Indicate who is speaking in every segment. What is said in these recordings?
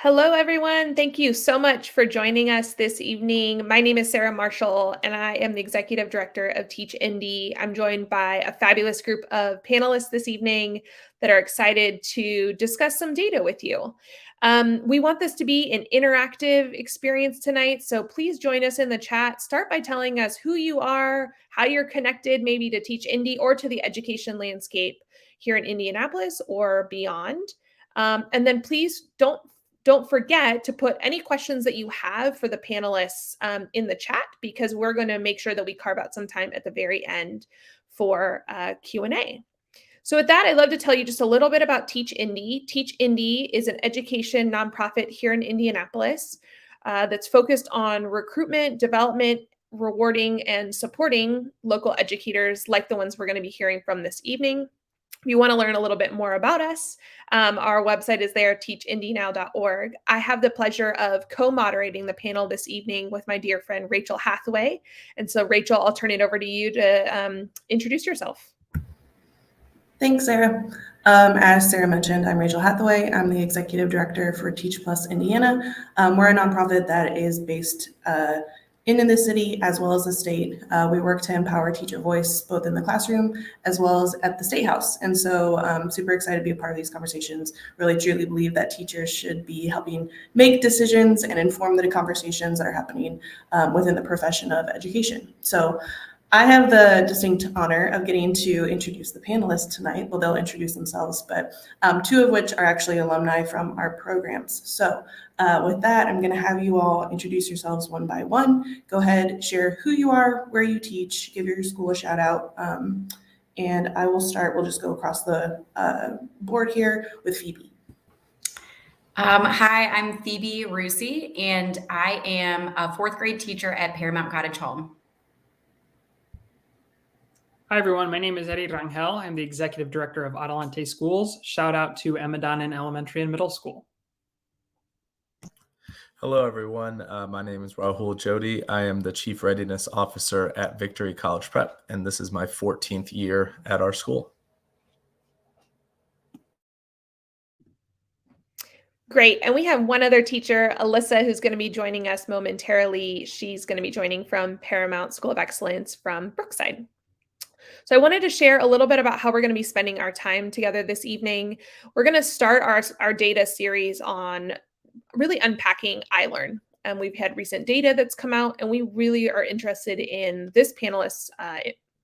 Speaker 1: Hello, everyone. Thank you so much for joining us this evening. My name is Sarah Marshall, and I am the Executive Director of Teach Indy. I'm joined by a fabulous group of panelists this evening that are excited to discuss some data with you. We want this to be an interactive experience tonight, so please join us in the chat. Start by telling us who you are, how you're connected maybe to Teach Indy or to the education landscape here in Indianapolis or beyond. And then please don't forget to put any questions that you have for the panelists in the chat, because we're going to make sure that we carve out some time at the very end for Q&A. So with that, I'd love to tell you just a little bit about Teach Indy. Teach Indy is an education nonprofit here in Indianapolis that's focused on recruitment, development, rewarding, and supporting local educators like the ones we're going to be hearing from this evening. If you want to learn a little bit more about us, our website is there, teachindynow.org. I have the pleasure of co-moderating the panel this evening with my dear friend, Rachel Hathaway. And so, Rachel, I'll turn it over to you to introduce yourself.
Speaker 2: Thanks, Sarah. As Sarah mentioned, I'm Rachel Hathaway. I'm the Executive Director for Teach Plus Indiana. We're a nonprofit that is based in the city as well as the state. We work to empower teacher voice both in the classroom as well as at the State House. And so I'm super excited to be a part of these conversations. Really truly believe that teachers should be helping make decisions and inform the conversations that are happening within the profession of education. So I have the distinct honor of getting to introduce the panelists tonight. Well, they'll introduce themselves, but two of which are actually alumni from our programs. So with that, I'm going to have you all introduce yourselves one by one. Go ahead, share who you are, where you teach, give your school a shout out. And I will start. We'll just go across the board here with Phoebe.
Speaker 3: Hi, I'm Phoebe Rusi, and I am a fourth grade teacher at Paramount Cottage Home.
Speaker 4: Hi, everyone. My name is Eddie Rangel. I'm the Executive Director of Adelante Schools. Shout out to Emadonin Elementary and Middle School.
Speaker 5: Hello, everyone. My name is Rahul Jody. I am the Chief Readiness Officer at Victory College Prep, and this is my 14th year at our school.
Speaker 1: Great. And we have one other teacher, Alyssa, who's going to be joining us momentarily. She's going to be joining from Paramount School of Excellence from Brookside. So I wanted to share a little bit about how we're going to be spending our time together this evening. We're going to start our data series on really unpacking ILearn. And we've had recent data that's come out, and we really are interested in this panelist's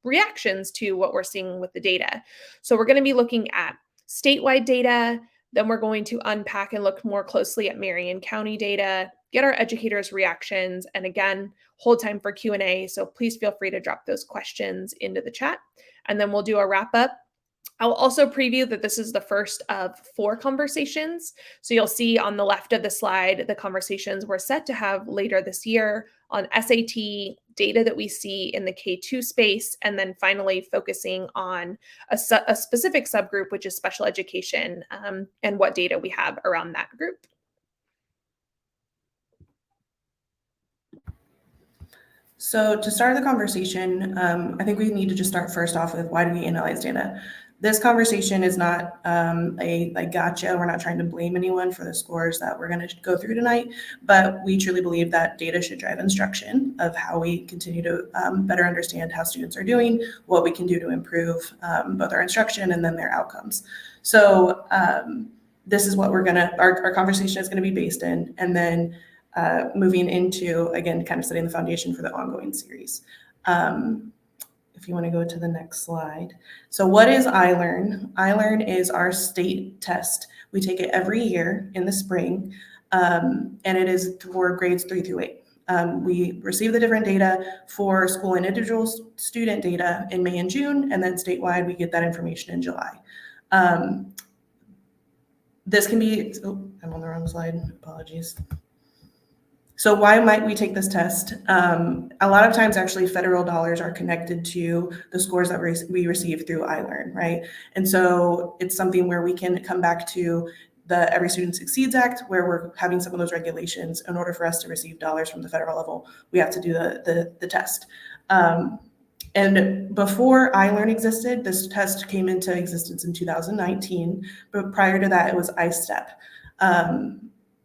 Speaker 1: reactions to what we're seeing with the data. So we're going to be looking at statewide data. Then we're going to unpack and look more closely at Marion County data, get our educators' reactions, and again, hold time for Q&A. So please feel free to drop those questions into the chat, and then we'll do a wrap up. I'll also preview that this is the first of 4 conversations. So you'll see on the left of the slide, the conversations we're set to have later this year on SAT, data that we see in the K-2 space, and then finally focusing on a specific subgroup, which is special education, and what data we have around that group.
Speaker 2: So to start the conversation, I think we need to just start first off with, why do we analyze data? This conversation is not a gotcha. We're not trying to blame anyone for the scores that we're going to go through tonight, but we truly believe that data should drive instruction of how we continue to better understand how students are doing, what we can do to improve both our instruction and then their outcomes. So this is what our conversation is going to be based in, and then moving into, again, kind of setting the foundation for the ongoing series. If you want to go to the next slide. So what is ILearn? ILearn is our state test. We take it every year in the spring, and it is for grades 3 through 8. We receive the different data for school and individual student data in May and June, and then statewide, we get that information in July. This can be, I'm on the wrong slide, apologies. So why might we take this test? A lot of times, actually, federal dollars are connected to the scores that we receive through ILearn, right? And so it's something where we can come back to the Every Student Succeeds Act, where we're having some of those regulations. In order for us to receive dollars from the federal level, we have to do the test. And before ILearn existed, this test came into existence in 2019, but prior to that, it was ISTEP.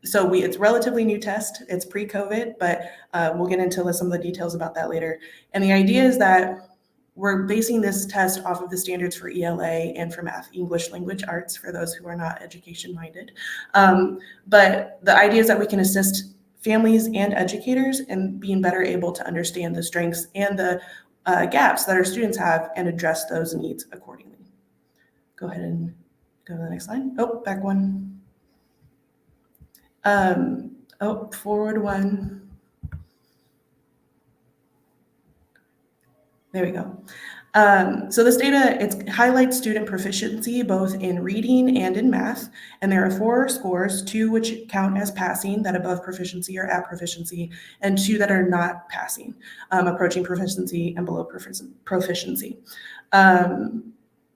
Speaker 2: So it's relatively new test. It's pre-COVID, but we'll get into some of the details about that later. And the idea is that we're basing this test off of the standards for ELA and for math, English language arts, for those who are not education minded. But the idea is that we can assist families and educators in being better able to understand the strengths and the gaps that our students have and address those needs accordingly. Go ahead and go to the next slide. Oh, back one. Forward one. There we go. So this data, it highlights student proficiency both in reading and in math. And there are 4 scores, 2 which count as passing, that above proficiency or at proficiency, and 2 that are not passing, approaching proficiency and below proficiency.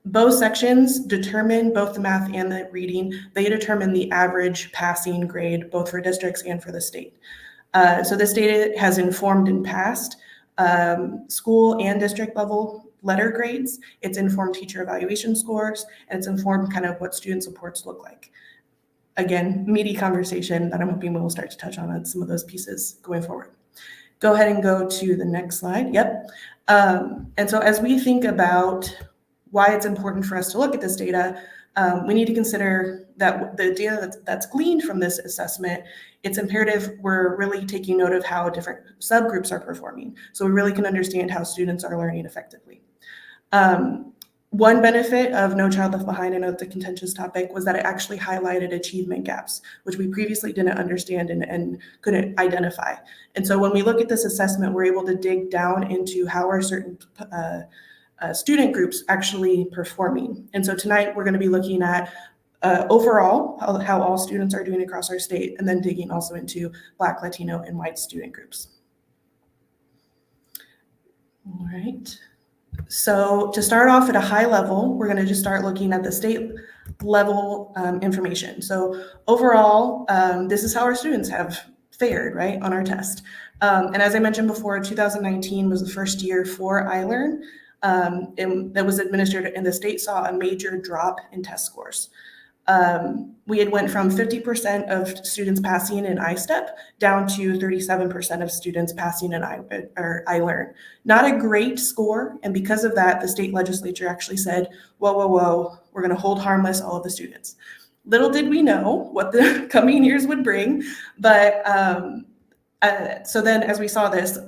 Speaker 2: Both sections determine, both the math and the reading, they determine the average passing grade, both for districts and for the state. So this data has informed in past school and district level letter grades. It's informed teacher evaluation scores, and it's informed kind of what student supports look like. Again, meaty conversation that I'm hoping we'll start to touch on some of those pieces going forward. Go ahead and go to the next slide. Yep. And so as we think about why it's important for us to look at this data, we need to consider that the data that's gleaned from this assessment, it's imperative we're really taking note of how different subgroups are performing, so we really can understand how students are learning effectively. One benefit of No Child Left Behind, I know it's a contentious topic, was that it actually highlighted achievement gaps, which we previously didn't understand and couldn't identify. And so when we look at this assessment, we're able to dig down into how are certain student groups actually performing. And so tonight we're going to be looking at overall how all students are doing across our state, and then digging also into Black, Latino, and white student groups. All right. So to start off at a high level, we're going to just start looking at the state level information. So overall, this is how our students have fared, right, on our test. And as I mentioned before, 2019 was the first year for ILearn. That was administered, and the state saw a major drop in test scores. We had went from 50% of students passing in iStep down to 37% of students passing in ILearn. Not a great score, and because of that, the state legislature actually said, whoa, we're going to hold harmless all of the students. Little did we know what the coming years would bring, but so then as we saw this,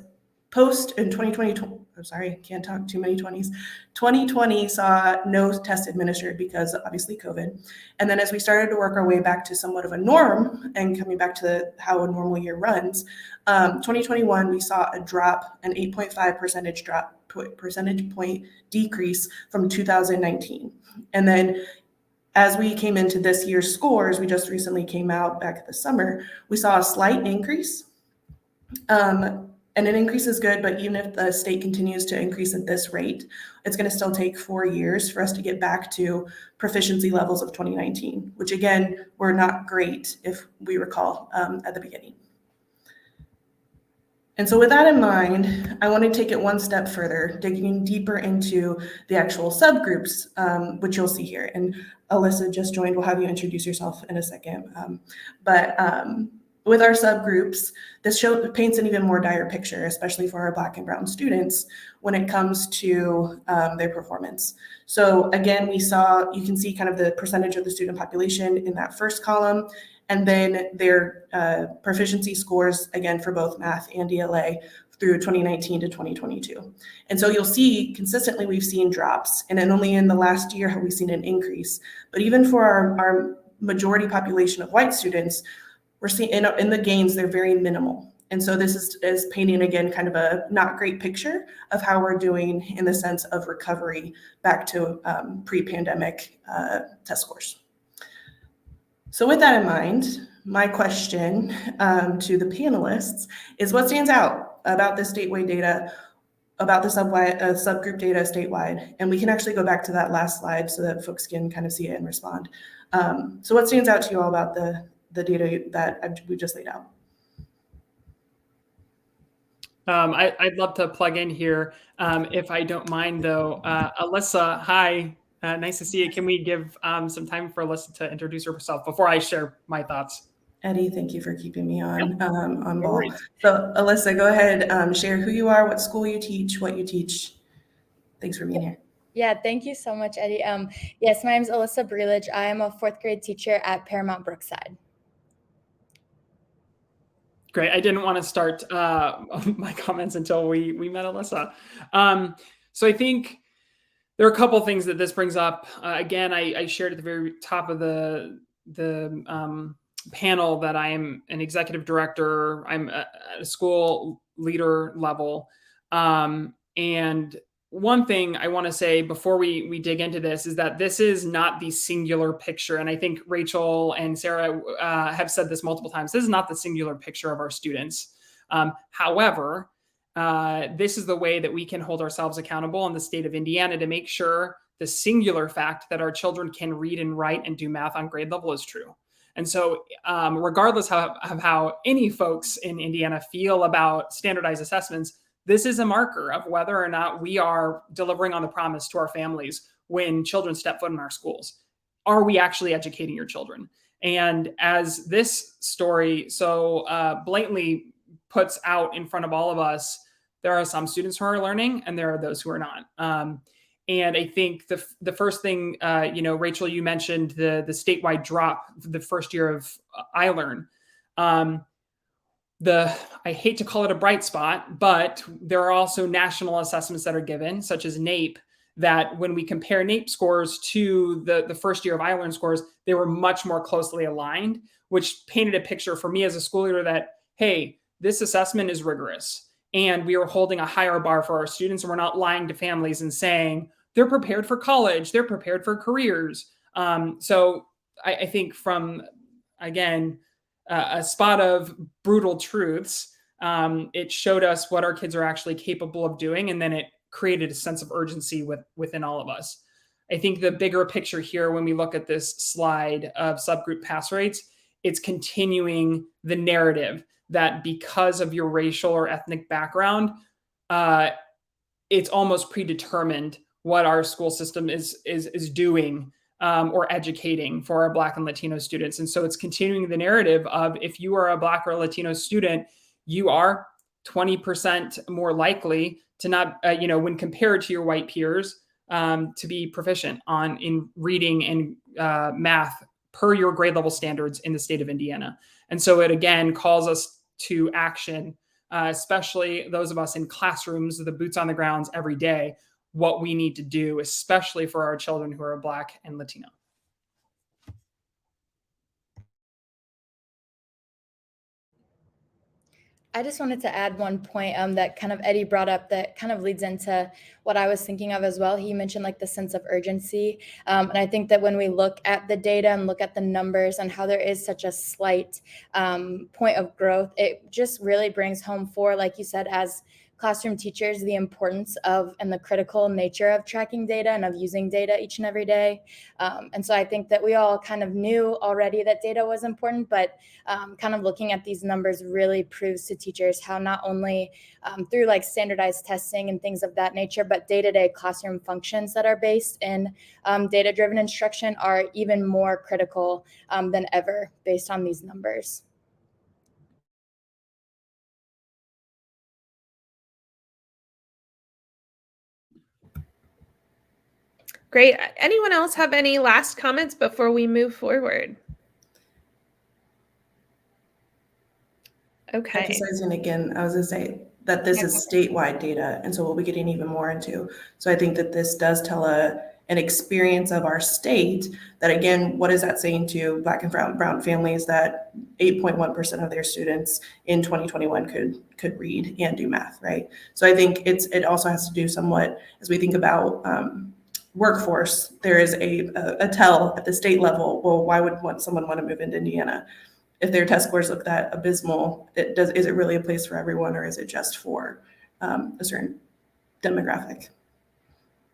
Speaker 2: post in 2020, I'm sorry, can't talk too many 20s. 2020 saw no test administered because obviously COVID. And then as we started to work our way back to somewhat of a norm and coming back to how a normal year runs, 2021, we saw a drop, an 8.5 percentage point decrease from 2019. And then as we came into this year's scores, we just recently came out back at the summer, we saw a slight increase. And an increase is good, but even if the state continues to increase at this rate, it's going to still take 4 years for us to get back to proficiency levels of 2019, which again, were not great if we recall at the beginning. And so with that in mind, I want to take it one step further, digging deeper into the actual subgroups, which you'll see here. And Alyssa just joined, we'll have you introduce yourself in a second. With our subgroups, this paints an even more dire picture, especially for our Black and Brown students when it comes to their performance. So again, you can see kind of the percentage of the student population in that first column, and then their proficiency scores, again, for both math and ELA through 2019 to 2022. And so you'll see consistently we've seen drops, and then only in the last year have we seen an increase. But even for our majority population of white students, we're seeing in the gains, they're very minimal. And so this is painting, again, kind of a not great picture of how we're doing in the sense of recovery back to pre-pandemic test scores. So with that in mind, my question to the panelists is, what stands out about this statewide data, about the subgroup data statewide? And we can actually go back to that last slide so that folks can kind of see it and respond. So what stands out to you all about the data that we just laid out?
Speaker 4: I'd love to plug in here, if I don't mind, though. Alyssa, hi. Nice to see you. Can we give some time for Alyssa to introduce herself before I share my thoughts?
Speaker 2: Eddie, thank you for keeping me on
Speaker 4: No
Speaker 2: ball.
Speaker 4: worries.
Speaker 2: So Alyssa, go ahead, share who you are, what school you teach, what you teach. Thanks for being here.
Speaker 6: Yeah, thank you so much, Eddie. Yes, my name is Alyssa Breeledge. I am a fourth grade teacher at Paramount Brookside.
Speaker 4: Great. I didn't want to start my comments until we met Alyssa. So I think there are a couple things that this brings up. Again, I shared at the very top of the panel that I am an executive director. I'm at a school leader level. And one thing I want to say before we dig into this is that this is not the singular picture. And I think Rachel and Sarah have said this multiple times. This is not the singular picture of our students. However, this is the way that we can hold ourselves accountable in the state of Indiana to make sure the singular fact that our children can read and write and do math on grade level is true. And so regardless of how any folks in Indiana feel about standardized assessments, this is a marker of whether or not we are delivering on the promise to our families when children step foot in our schools. Are we actually educating your children? And as this story so blatantly puts out in front of all of us, there are some students who are learning and there are those who are not. And I think the first thing, Rachel, you mentioned the statewide drop the first year of ILearn. I hate to call it a bright spot, but there are also national assessments that are given, such as NAEP, that when we compare NAEP scores to the first year of ILearn scores, they were much more closely aligned, which painted a picture for me as a school leader that, hey, this assessment is rigorous and we are holding a higher bar for our students, and we're not lying to families and saying they're prepared for college, they're prepared for careers. So I think from, again, a spot of brutal truths, it showed us what our kids are actually capable of doing, and then it created a sense of urgency within all of us. I think the bigger picture here, when we look at this slide of subgroup pass rates, it's continuing the narrative that because of your racial or ethnic background, it's almost predetermined what our school system is doing or educating for our Black and Latino students. And so it's continuing the narrative of, if you are a Black or Latino student, you are 20% more likely to not, when compared to your white peers, to be proficient in reading and math per your grade level standards in the state of Indiana. And so it again calls us to action, especially those of us in classrooms, the boots on the grounds every day, what we need to do, especially for our children who are Black and Latino.
Speaker 6: I just wanted to add one point that kind of Eddie brought up that kind of leads into what I was thinking of as well. He mentioned like the sense of urgency. And I think that when we look at the data and look at the numbers and how there is such a slight point of growth, it just really brings home for, like you said, as classroom teachers, the importance of and the critical nature of tracking data and of using data each and every day. And so I think that we all kind of knew already that data was important, but kind of looking at these numbers really proves to teachers how not only through like standardized testing and things of that nature, but day-to-day classroom functions that are based in data-driven instruction are even more critical than ever based on these numbers.
Speaker 1: Great. Anyone else have any last comments before we move forward? Okay.
Speaker 2: Emphasizing again, I was going to say that this is statewide data, and so we'll be getting even more into. So I think that this does tell an experience of our state that, again, what is that saying to Black and brown families, that 8.1% of their students in 2021 could read and do math, right? So I think it also has to do somewhat, as we think about workforce, there is a tell at the state level, well, why would someone want to move into Indiana? If their test scores look that abysmal, is it really a place for everyone, or is it just for a certain demographic?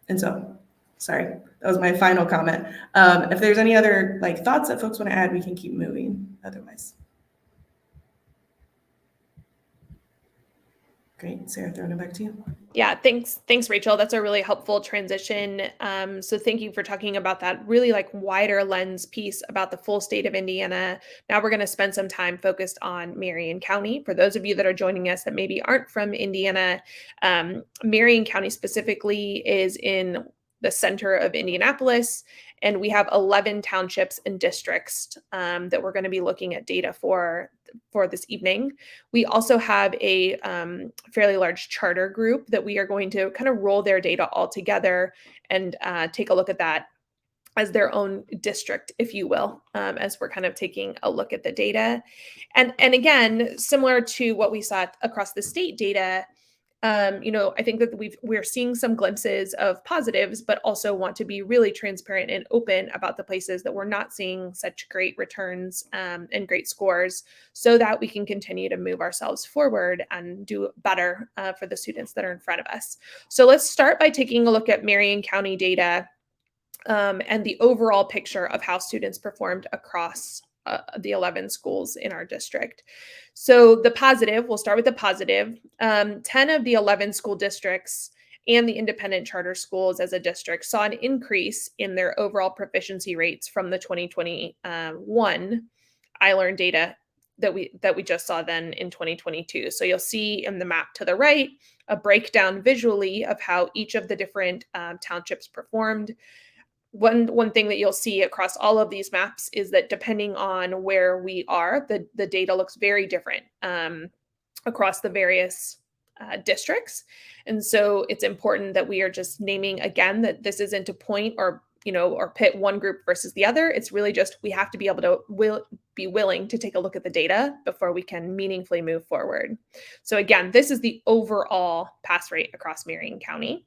Speaker 2: And so, sorry, that was my final comment. If there's any other thoughts that folks want to add, we can keep moving otherwise. Great. Sarah, throwing it back to you.
Speaker 1: Yeah, thanks, Rachel. That's a really helpful transition. So thank you for talking about that really like wider lens piece about the full state of Indiana. Now we're going to spend some time focused on Marion County. For those of you that are joining us that maybe aren't from Indiana, Marion County specifically is in the center of Indianapolis, and we have 11 townships and districts that we're going to be looking at data for this evening. We also have a fairly large charter group that we are going to kind of roll their data all together and take a look at that as their own district, if you will, as we're kind of taking a look at the data. And again, similar to what we saw across the state data, I think that we're seeing some glimpses of positives, but also want to be really transparent and open about the places that we're not seeing such great returns and great scores, so that we can continue to move ourselves forward and do better for the students that are in front of us. So let's start by taking a look at Marion County data and the overall picture of how students performed across the 11 schools in our district. So the positive, we'll start with the positive. 10 of the 11 school districts and the independent charter schools as a district saw an increase in their overall proficiency rates from the 2021 ILearn data that we just saw then in 2022. So you'll see in the map to the right a breakdown visually of how each of the different townships performed. One thing that you'll see across all of these maps is that depending on where we are, the data looks very different across the various districts. And so it's important that we are just naming again that this isn't a point or pit one group versus the other. It's really just we have to be able to be willing to take a look at the data before we can meaningfully move forward. So again, this is the overall pass rate across Marion County.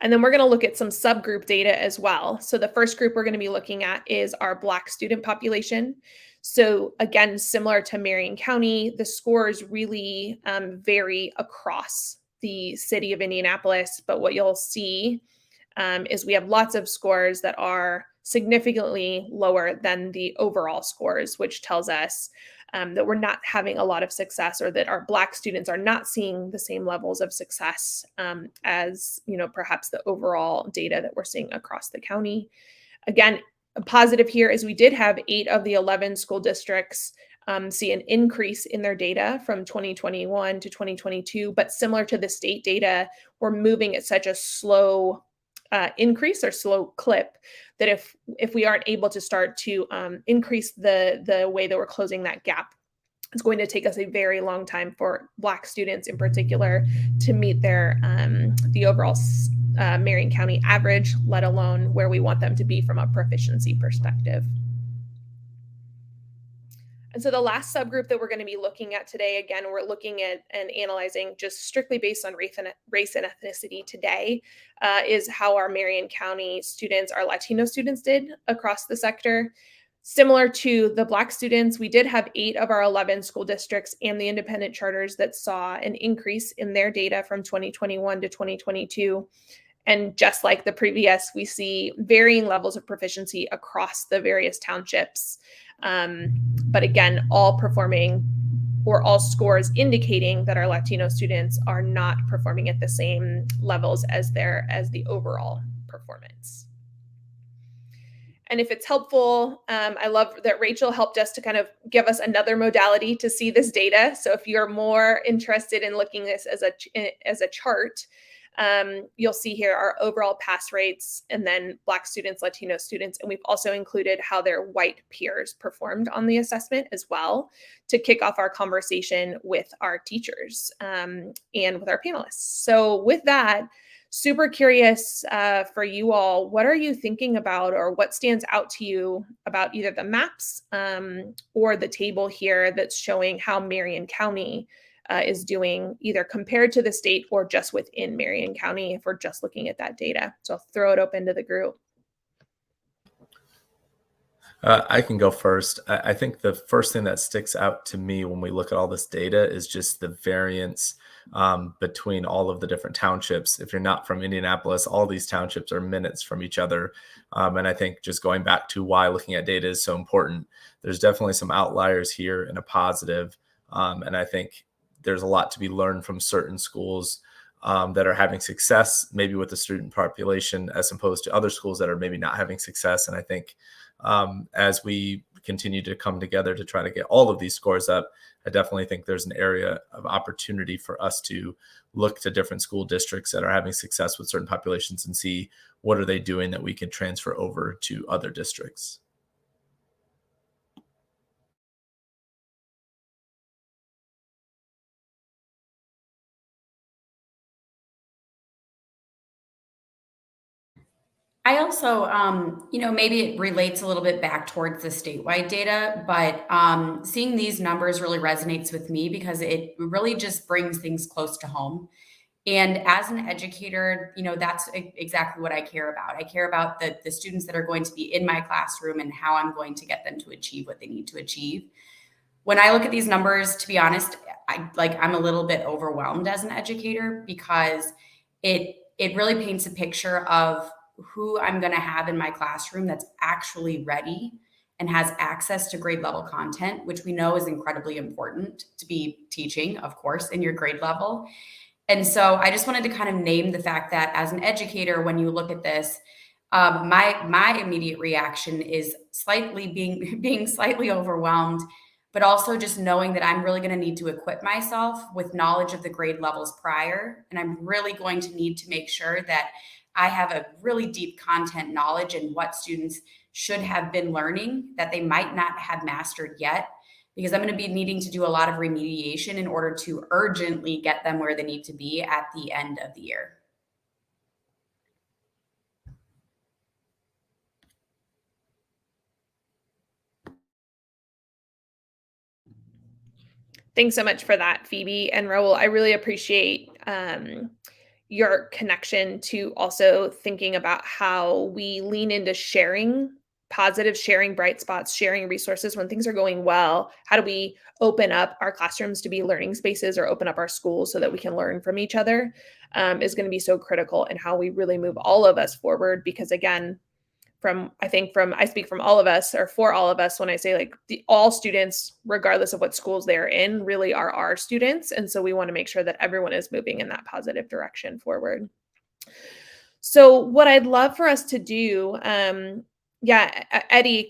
Speaker 1: And then we're going to look at some subgroup data as well. So the first group we're going to be looking at is our Black student population. So again, similar to Marion County, the scores really vary across the city of Indianapolis. But what you'll see is we have lots of scores that are significantly lower than the overall scores, which tells us that we're not having a lot of success, or that our Black students are not seeing the same levels of success as perhaps the overall data that we're seeing across the county. Again, a positive here is we did have 8 of the 11 school districts see an increase in their data from 2021 to 2022, but similar to the state data, we're moving at such a slow increase or slow clip that if we aren't able to start to increase the way that we're closing that gap, it's going to take us a very long time for Black students in particular to meet their the overall Marion County average, let alone where we want them to be from a proficiency perspective. And so the last subgroup that we're going to be looking at today, again, we're looking at and analyzing just strictly based on race and ethnicity today, is how our Marion County students, our Latino students, did across the sector. Similar to the Black students, we did have 8 of our 11 school districts and the independent charters that saw an increase in their data from 2021 to 2022. And just like the previous, we see varying levels of proficiency across the various townships. But again, all performing, or all scores indicating that our Latino students are not performing at the same levels as the overall performance. And if it's helpful, I love that Rachel helped us to kind of give us another modality to see this data. So if you're more interested in looking at this as a chart, you'll see here our overall pass rates, and then Black students, Latino students, and we've also included how their white peers performed on the assessment as well, to kick off our conversation with our teachers and with our panelists. So with that, super curious for you all, what are you thinking about, or what stands out to you about either the maps or the table here that's showing how Marion County is doing, either compared to the state or just within Marion County, if we're just looking at that data. So I'll throw it open to the group.
Speaker 5: I can go first. I think the first thing that sticks out to me when we look at all this data is just the variance between all of the different townships. If you're not from Indianapolis, all these townships are minutes from each other. And I think just going back to why looking at data is so important, there's definitely some outliers here in a positive. And I think there's a lot to be learned from certain schools that are having success, maybe with the student population, as opposed to other schools that are maybe not having success. And I think as we continue to come together to try to get all of these scores up, I definitely think there's an area of opportunity for us to look to different school districts that are having success with certain populations and see what are they doing that we can transfer over to other districts.
Speaker 3: I also, maybe it relates a little bit back towards the statewide data, but seeing these numbers really resonates with me because it really just brings things close to home. And as an educator, that's exactly what I care about. I care about the students that are going to be in my classroom and how I'm going to get them to achieve what they need to achieve. When I look at these numbers, to be honest, I'm a little bit overwhelmed as an educator because it really paints a picture of who I'm going to have in my classroom that's actually ready and has access to grade level content, which we know is incredibly important to be teaching, of course, in your grade level. And so I just wanted to kind of name the fact that as an educator, when you look at this, my immediate reaction is slightly being slightly overwhelmed, but also just knowing that I'm really going to need to equip myself with knowledge of the grade levels prior. And I'm really going to need to make sure that I have a really deep content knowledge in what students should have been learning that they might not have mastered yet, because I'm going to be needing to do a lot of remediation in order to urgently get them where they need to be at the end of the year.
Speaker 1: Thanks so much for that, Phoebe and Raul. I really appreciate your connection to also thinking about how we lean into sharing positive, sharing bright spots, sharing resources when things are going well. How do we open up our classrooms to be learning spaces or open up our schools so that we can learn from each other is going to be so critical in how we really move all of us forward. Because again, I speak from all of us or for all of us when I say like all students, regardless of what schools they're in, really are our students. And so we want to make sure that everyone is moving in that positive direction forward. So what I'd love for us to do, Eddie,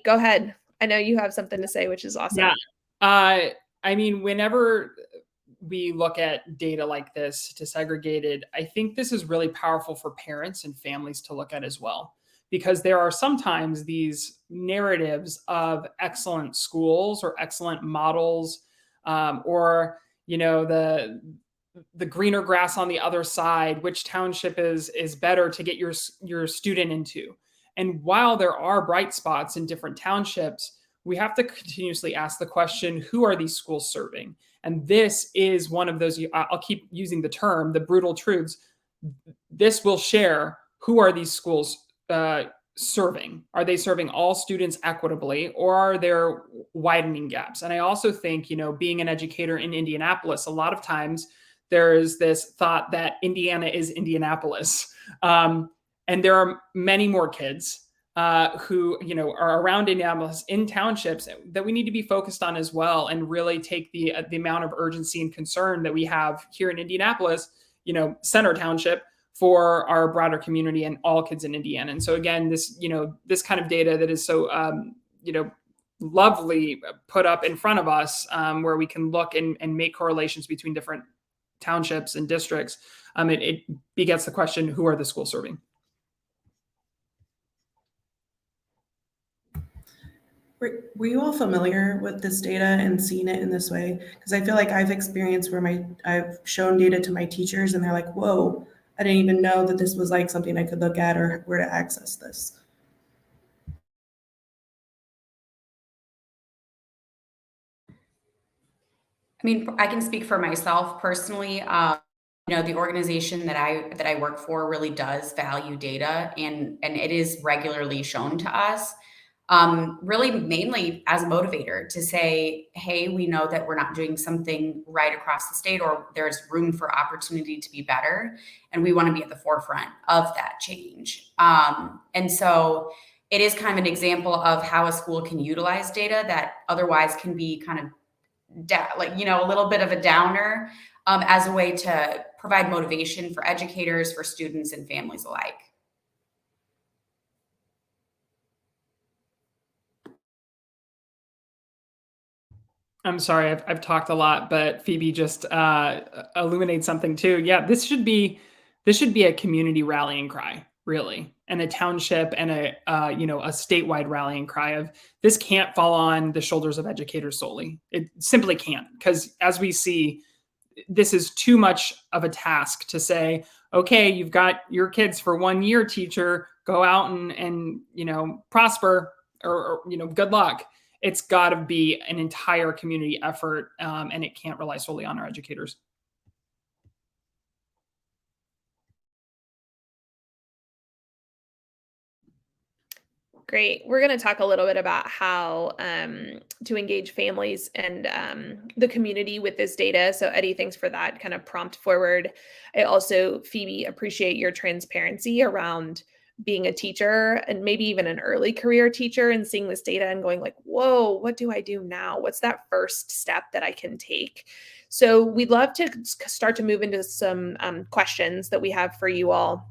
Speaker 1: go ahead. I know you have something to say, which is awesome.
Speaker 4: Yeah. Whenever we look at data like this disaggregated, I think this is really powerful for parents and families to look at as well. Because there are sometimes these narratives of excellent schools or excellent models, or the greener grass on the other side, which township is better to get your student into. And while there are bright spots in different townships, we have to continuously ask the question, who are these schools serving? And this is one of those, I'll keep using the term, the brutal truths. This will share who are these schools serving? Are they serving all students equitably, or are there widening gaps? And I also think, being an educator in Indianapolis, a lot of times there is this thought that Indiana is Indianapolis. And there are many more kids who, are around Indianapolis in townships that we need to be focused on as well, and really take the amount of urgency and concern that we have here in Indianapolis, Center Township, for our broader community and all kids in Indiana. And so again, this kind of data that is so, lovely put up in front of us, where we can look and make correlations between different townships and districts. It begets the question, who are the schools serving?
Speaker 2: Were you all familiar with this data and seeing it in this way? Because I feel like I've experienced where I've shown data to my teachers and they're like, whoa, I didn't even know that this was like something I could look at or where to access this.
Speaker 3: I mean, I can speak for myself personally. The organization that I work for really does value data, and it is regularly shown to us. Really mainly as a motivator to say, hey, we know that we're not doing something right across the state, or there's room for opportunity to be better. And we want to be at the forefront of that change. And so it is kind of an example of how a school can utilize data that otherwise can be kind of a little bit of a downer, as a way to provide motivation for educators, for students, and families alike.
Speaker 4: I'm sorry, I've talked a lot, but Phoebe just illuminates something too. Yeah, this should be a community rallying cry, really, and a township and a statewide rallying cry of this can't fall on the shoulders of educators solely. It simply can't, because as we see, this is too much of a task to say, okay, you've got your kids for 1 year, teacher, go out and prosper, or good luck. It's got to be an entire community effort, and it can't rely solely on our educators.
Speaker 1: Great. We're going to talk a little bit about how to engage families and the community with this data. So, Eddie, thanks for that kind of prompt forward. I also, Phoebe, appreciate your transparency around being a teacher and maybe even an early career teacher and seeing this data and going like, whoa, what do I do now? What's that first step that I can take? So we'd love to start to move into some questions that we have for you all.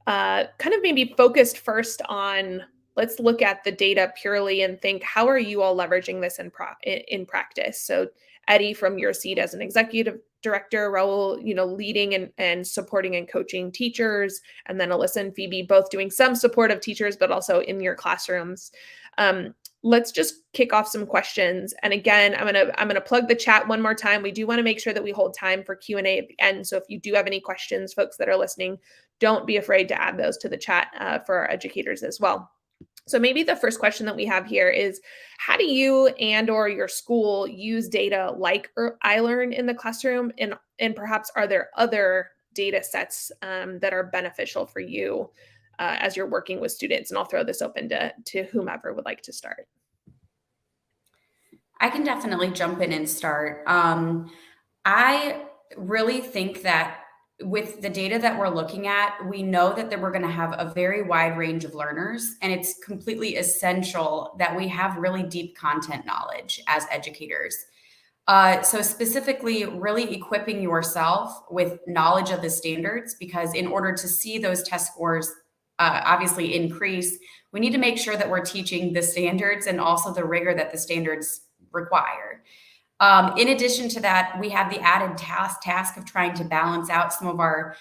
Speaker 1: Kind of maybe focused first on, let's look at the data purely and think, how are you all leveraging this in practice? So Eddie, from your seat as an executive director, Raul, leading and supporting and coaching teachers, and then Alyssa and Phoebe both doing some support of teachers, but also in your classrooms. Let's just kick off some questions. And again, I'm gonna plug the chat one more time. We do want to make sure that we hold time for Q&A at the end. So if you do have any questions, folks that are listening, don't be afraid to add those to the chat for our educators as well. So maybe the first question that we have here is, how do you or your school use data like ILearn in the classroom? And perhaps are there other data sets that are beneficial for you as you're working with students? And I'll throw this open to whomever would like to start.
Speaker 3: I can definitely jump in and start. I really think that with the data that we're looking at, we know that we're going to have a very wide range of learners, and it's completely essential that we have really deep content knowledge as educators. So specifically, really equipping yourself with knowledge of the standards, because in order to see those test scores obviously increase, we need to make sure that we're teaching the standards and also the rigor that the standards require. In addition to that, we have the added task of trying to balance out some of our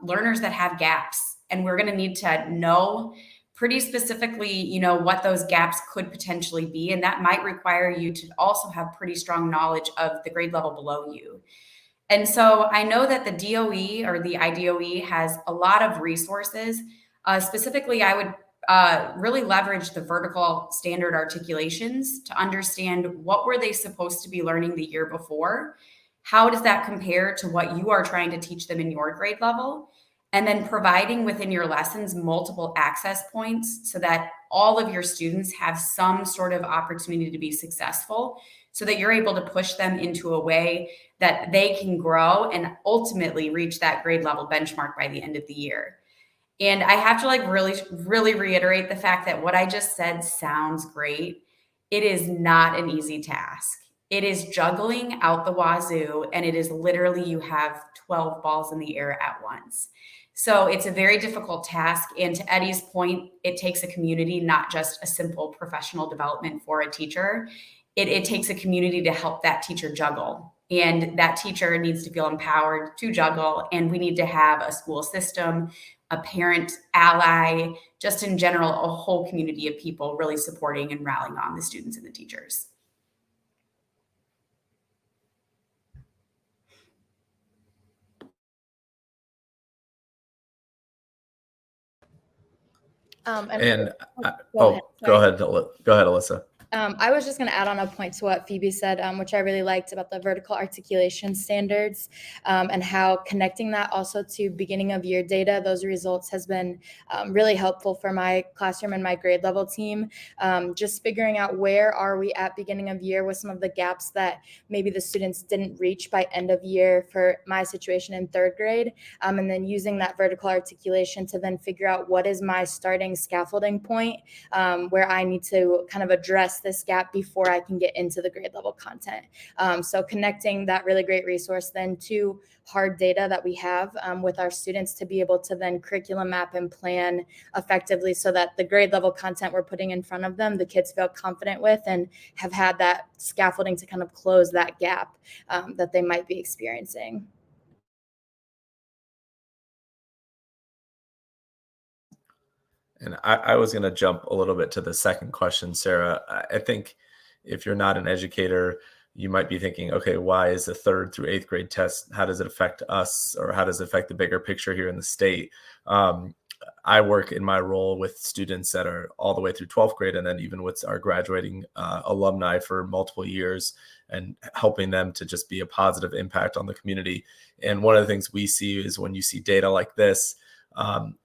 Speaker 3: learners that have gaps. And we're going to need to know pretty specifically, what those gaps could potentially be. And that might require you to also have pretty strong knowledge of the grade level below you. And so I know that the DOE or the IDOE has a lot of resources. Specifically, I would really leverage the vertical standard articulations to understand what were they supposed to be learning the year before. How does that compare to what you are trying to teach them in your grade level? And then providing within your lessons multiple access points so that all of your students have some sort of opportunity to be successful, so that you're able to push them into a way that they can grow and ultimately reach that grade level benchmark by the end of the year. And I have to really, really reiterate the fact that what I just said sounds great. It is not an easy task. It is juggling out the wazoo, and it is literally, you have 12 balls in the air at once. So it's a very difficult task. And to Eddie's point, it takes a community, not just a simple professional development for a teacher. It takes a community to help that teacher juggle. And that teacher needs to feel empowered to juggle. And we need to have a school system, a parent ally, just in general, a whole community of people really supporting and rallying on the students and the teachers.
Speaker 5: Go ahead, Alyssa.
Speaker 6: I was just going to add on a point to what Phoebe said, which I really liked about the vertical articulation standards, and how connecting that also to beginning of year data, those results has been really helpful for my classroom and my grade level team. Just figuring out where are we at beginning of year with some of the gaps that maybe the students didn't reach by end of year for my situation in third grade, and then using that vertical articulation to then figure out what is my starting scaffolding point, where I need to kind of address this gap before I can get into the grade level content. So connecting that really great resource then to hard data that we have with our students to be able to then curriculum map and plan effectively so that the grade level content we're putting in front of them, the kids feel confident with and have had that scaffolding to kind of close that gap that they might be experiencing.
Speaker 5: And I was going to jump a little bit to the second question, Sarah. I think if you're not an educator, you might be thinking, okay, why is the 3rd through 8th grade test? How does it affect us, or how does it affect the bigger picture here in the state? I work in my role with students that are all the way through 12th grade, and then even with our graduating alumni for multiple years, and helping them to just be a positive impact on the community. And one of the things we see is when you see data like this,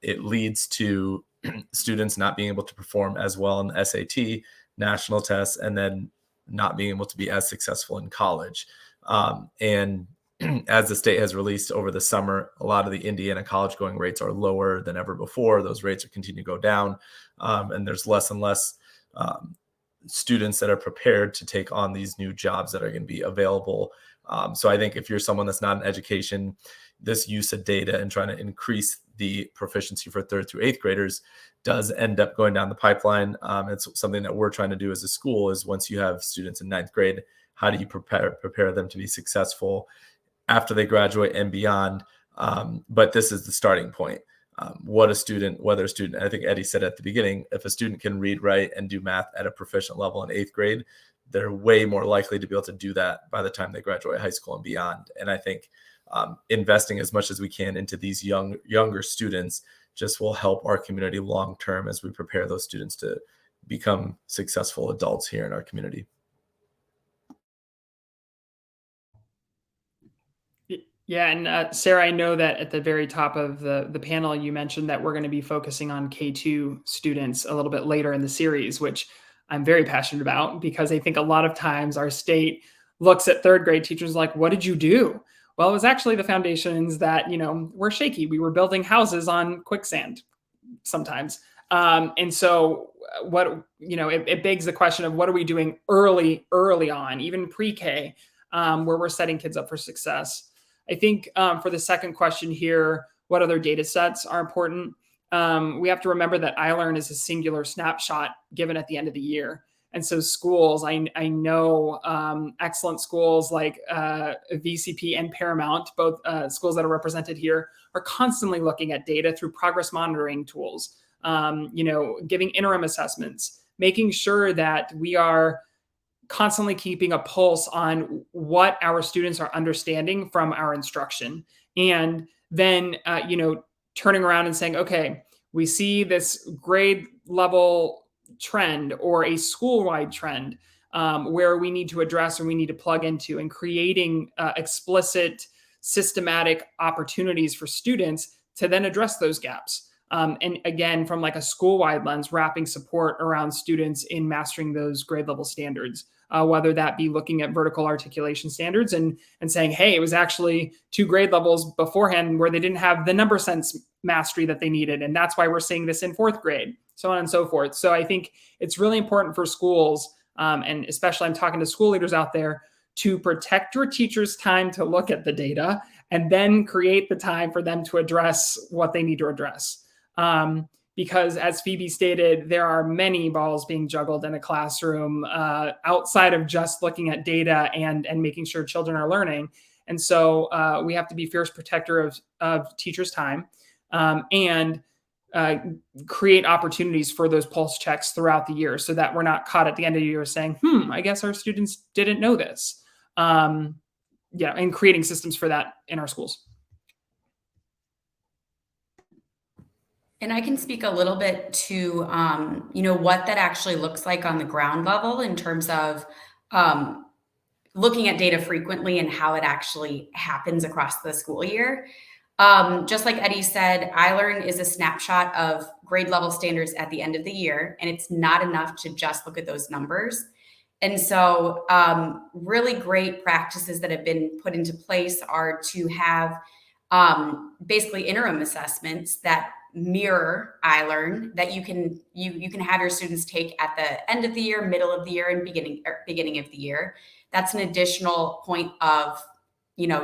Speaker 5: it leads to students not being able to perform as well in the SAT, national tests, and then not being able to be as successful in college. And as the state has released over the summer, a lot of the Indiana college going rates are lower than ever before. Those rates are continuing to go down, and there's less and less students that are prepared to take on these new jobs that are going to be available. So I think if you're someone that's not in education, this use of data and trying to increase the proficiency for 3rd through 8th graders does end up going down the pipeline. It's something that we're trying to do as a school is once you have students in 9th grade, how do you prepare them to be successful after they graduate and beyond? But this is the starting point. Whether a student, I think Eddie said at the beginning, if a student can read, write, and do math at a proficient level in 8th grade, they're way more likely to be able to do that by the time they graduate high school and beyond. And I think investing as much as we can into these younger students just will help our community long term as we prepare those students to become successful adults here in our community.
Speaker 4: Yeah, and Sarah, I know that at the very top of the panel, you mentioned that we're going to be focusing on K2 students a little bit later in the series, which I'm very passionate about because I think a lot of times our state looks at 3rd grade teachers like, what did you do? Well, it was actually the foundations that, were shaky. We were building houses on quicksand sometimes. And so it begs the question of what are we doing early on, even pre-K, where we're setting kids up for success. I think for the second question here, what other data sets are important? We have to remember that ILearn is a singular snapshot given at the end of the year. And so schools, I know excellent schools like VCP and Paramount, both schools that are represented here, are constantly looking at data through progress monitoring tools, giving interim assessments, making sure that we are constantly keeping a pulse on what our students are understanding from our instruction. And then, turning around and saying, okay, we see this grade level trend or a school-wide trend where we need to address or we need to plug into, and creating explicit, systematic opportunities for students to then address those gaps. And again, from like a school-wide lens, wrapping support around students in mastering those grade level standards, whether that be looking at vertical articulation standards and saying, hey, it was actually 2 grade levels beforehand where they didn't have the number sense mastery that they needed. And that's why we're seeing this in 4th grade, so on and so forth. So I think it's really important for schools, and especially I'm talking to school leaders out there, to protect your teachers' time to look at the data and then create the time for them to address what they need to address. Because as Phoebe stated, there are many balls being juggled in a classroom outside of just looking at data and making sure children are learning. And so we have to be fierce protector of teachers' time and create opportunities for those pulse checks throughout the year so that we're not caught at the end of the year saying, I guess our students didn't know this. And creating systems for that in our schools.
Speaker 3: And I can speak a little bit to, what that actually looks like on the ground level in terms of looking at data frequently and how it actually happens across the school year. Just like Eddie said, ILearn is a snapshot of grade level standards at the end of the year, and it's not enough to just look at those numbers. And so really great practices that have been put into place are to have basically interim assessments that mirror ILearn that you can have your students take at the end of the year, middle of the year, and beginning of the year. That's an additional point of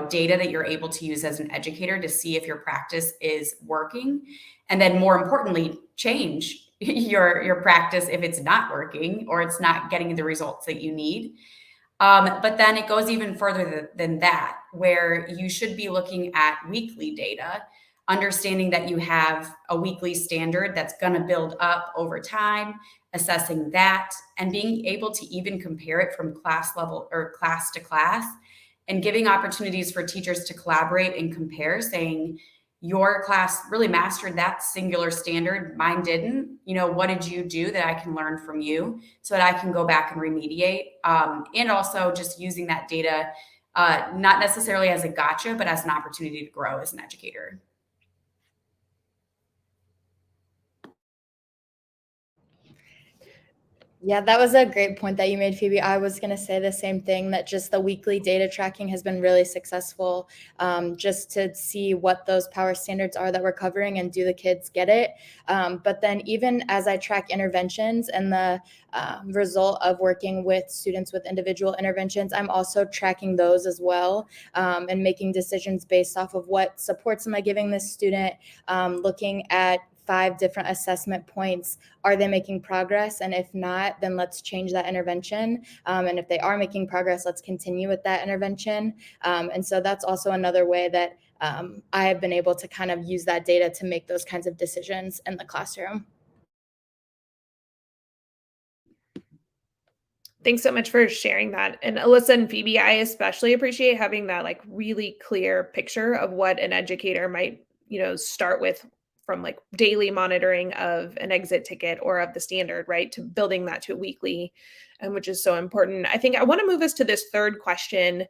Speaker 3: data that you're able to use as an educator to see if your practice is working, and then more importantly, change your practice if it's not working or it's not getting the results that you need. But then it goes even further than that, where you should be looking at weekly data, understanding that you have a weekly standard that's going to build up over time, assessing that, and being able to even compare it from class level or class to class, and giving opportunities for teachers to collaborate and compare, saying, your class really mastered that singular standard, mine didn't. What did you do that I can learn from you so that I can go back and remediate? And also just using that data, not necessarily as a gotcha, but as an opportunity to grow as an educator.
Speaker 6: Yeah, that was a great point that you made, Phoebe. I was going to say the same thing, that just the weekly data tracking has been really successful, just to see what those power standards are that we're covering and do the kids get it. But then even as I track interventions and the result of working with students with individual interventions, I'm also tracking those as well, and making decisions based off of what supports am I giving this student, looking at 5 different assessment points. Are they making progress? And if not, then let's change that intervention. And if they are making progress, let's continue with that intervention. And so that's also another way that I have been able to kind of use that data to make those kinds of decisions in the classroom.
Speaker 1: Thanks so much for sharing that. And Alyssa and Phoebe, I especially appreciate having that like really clear picture of what an educator might, start with, from like daily monitoring of an exit ticket or of the standard, right, to building that to weekly, and which is so important. I think I want to move us to this third question,